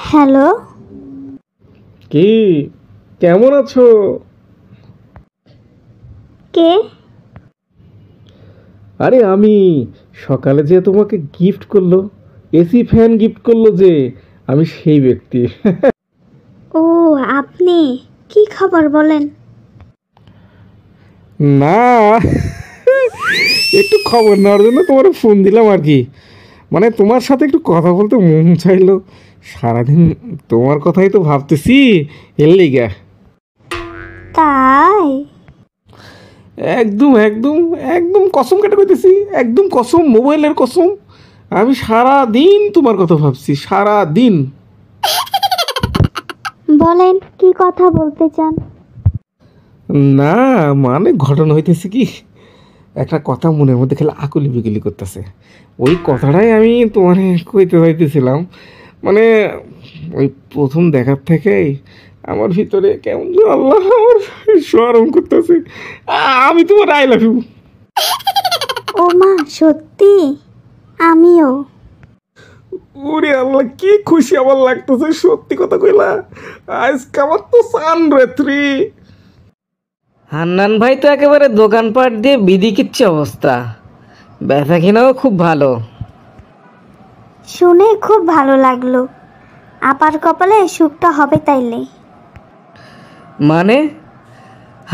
Hello, কি কেমন আছো? কে? আরে আমি সকালে যে তোমাকে গিফট করলো, এসি ফ্যান গিফট করলো যে, আমি সেই ব্যক্তি। ও, আপনি? কি খবর বলেন? না, একটু খবর নেওয়ার জন্য তোমার ফোন দিলাম আর কি। মানে তোমার সাথে একটু কথা বলতে মন চাইলো। সারাদিন তোমার কথাই তো ভাবতেছি, এর লিগা। তাই? একদম একদম একদম কসম কেটে কইতেছি, একদম কসম, মোবাইলের কসম। আমি সারা দিন তোমার কথা ভাবছি, সারা দিন। বলেন, কি কথা বলতে চান? না, মানে ঘটনা হইতেছে কি, একটা কথা মনের মধ্যে খেলে আকুলি বিকুলি করতেছে। ওই কথাটাই আমি তোমার কইতে চাইতেছিলাম। মানে ওই প্রথম দেখার থেকেই আমার ভিতরে কেমন যেন আল্লাহ আমার শরম করতেছে। আমি তোমার আই লাভ ইউ। ও মা, সত্যি? আমিও। ওরে আল্লাহ, কি খুশি আমার লাগতেছে, সত্যি কথা কইলা। আজকে আমার তো চান রাত্রি। হান্নান ভাই তো একেবারে দোকানপাট দিয়ে বিধি কিচ্ছে অবস্থা। বেচা কিনাও খুব ভালো। শুনে খুব ভালো লাগলো। আপার কপালে সুখটা হবে তাইলে। মানে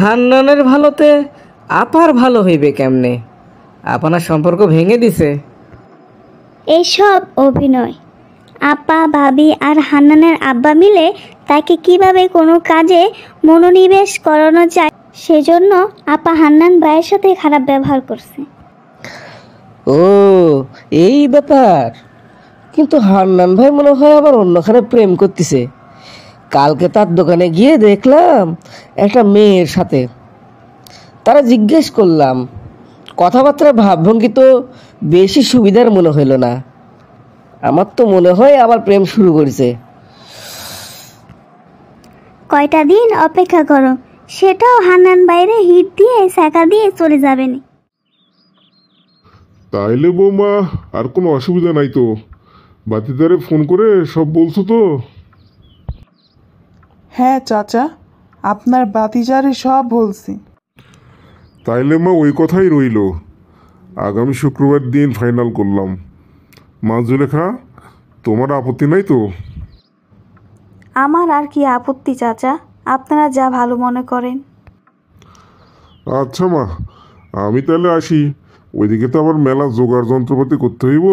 হান্নানের ভালোতে আপার ভালো হইবে কেমনে? আপনার সম্পর্ক ভেঙে দিছে? এইসব অভিনয়। আপা, ভাবি আর হান্নানের আব্বা মিলে তাকে কিভাবে কোনো কাজে মনোনিবেশ করানো যায় সেজন্য আপা হান্নান ভাইয়ের সাথে খারাপ ব্যবহার করছে। ও, এই ব্যাপার। কিন্তু হান্নান ভাই মনে হয় আবার অন্যখানে প্রেম করতেছে। কালকে তার দোকানে গিয়ে দেখলাম একটা মেয়ের সাথে। তারা জিজ্ঞেস করলাম, কথাবার্তার ভাবভঙ্গি তো বেশি সুবিধার মনে হইল না। আমার তো মনে হয় আবার প্রেম শুরু করেছে। কয়টা দিন অপেক্ষা করো, সেটাও হান্নান বাইরে হিট দিয়ে সেকা দিয়ে চলে যাবেন। তাইলে বৌমা, আর কোনো অসুবিধা নাই তো? বাতিদারে ফোন করে সব বলছো তো? হ্যাঁ চাচা, আপনার বাতিজারে সব বলছি। তাইলে মা ওই কথাই রইলো। আগামী শুক্রবার দিন ফাইনাল করলাম। মা জুলেখা, তোমার আপত্তি নাই তো? আমার আর কি আপত্তি চাচা, আপনারা যা ভালো মনে করেন। আচ্ছা মা, আমি তাহলে আসি। ওইদিকে তো আবার মেলা জোগাড় যন্ত্রপাতি করতে হইব,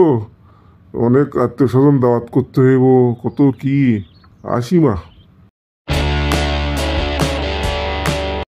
অনেক আত্মীয় স্বজন দাওয়াত করতে হইব, কত কি। আসি মা।